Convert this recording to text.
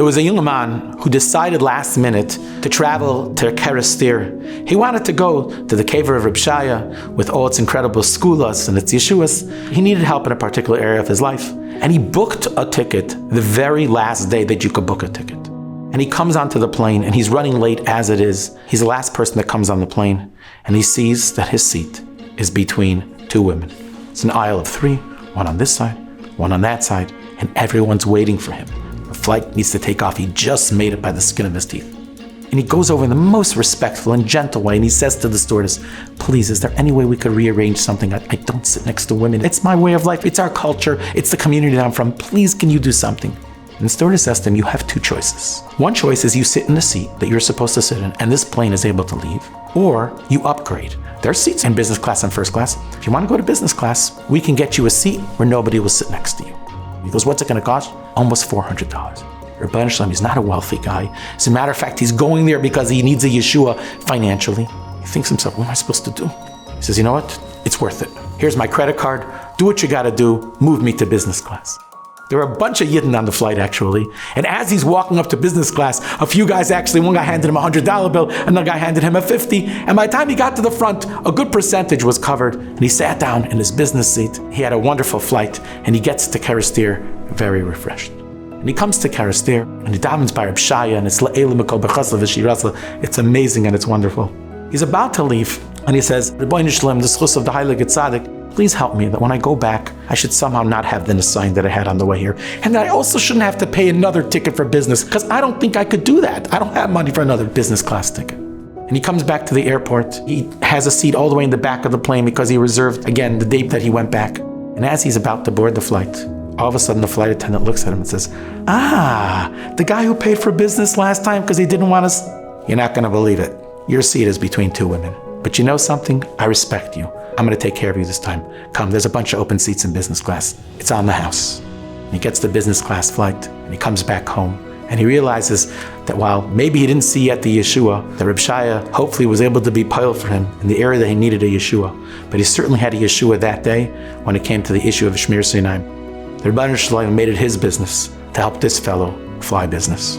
There was a young man who decided last minute to travel to Kerestir. He wanted to go to the cave of Shaya with all its incredible skulas and its yeshuas. He needed help in a particular area of his life. And he booked a ticket the very last day that you could book a ticket. And he comes onto the plane and he's running late as it is. He's the last person that comes on the plane. And he sees that his seat is between two women. It's an aisle of three, one on this side, one on that side, and everyone's waiting for him. The flight needs to take off. He just made it by the skin of his teeth. And he goes over in the most respectful and gentle way and he says to the stewardess, please, is there any way we could rearrange something? I don't sit next to women. It's my way of life. It's our culture. It's the community that I'm from. Please, can you do something? And the stewardess asked him, you have two choices. One choice is you sit in the seat that you're supposed to sit in and this plane is able to leave, or you upgrade. There's seats in business class and first class. If you want to go to business class, we can get you a seat where nobody will sit next to you. He goes, what's it going to cost? Almost $400. Rabban Shalom, he's not a wealthy guy. As a matter of fact, he's going there because he needs a Yeshua financially. He thinks to himself, what am I supposed to do? He says, you know what? It's worth it. Here's my credit card. Do what you got to do. Move me to business class. There were a bunch of Yidden on the flight, actually. And as he's walking up to business class, a few guys actually, one guy handed him a $100 bill, another guy handed him a $50. And by the time he got to the front, a good percentage was covered. And he sat down in his business seat. He had a wonderful flight. And he gets to Kerestir very refreshed. And he comes to Kerestir, and he davens by Shaya, and it's La'ela Mikol B'chasla V'Shirasla. It's amazing and it's wonderful. He's about to leave, and he says, Rabban Shalom, the schus of the Heilige Tzaddik, please help me that when I go back, I should somehow not have the nisayon that I had on the way here. And that I also shouldn't have to pay another ticket for business, because I don't think I could do that. I don't have money for another business class ticket. And he comes back to the airport. He has a seat all the way in the back of the plane because he reserved, again, the date that he went back. And as he's about to board the flight, all of a sudden the flight attendant looks at him and says, the guy who paid for business last time because he didn't want us. You're not going to believe it. Your seat is between two women. But you know something? I respect you. I'm going to take care of you this time. Come, there's a bunch of open seats in business class. It's on the house. And he gets the business class flight and he comes back home. And he realizes that while maybe he didn't see yet the Yeshua, that Reb Shaya hopefully was able to be piled for him in the area that he needed a Yeshua. But he certainly had a Yeshua that day when it came to the issue of Shmir Sinai. The Rabban Shalom made it his business to help this fellow fly business.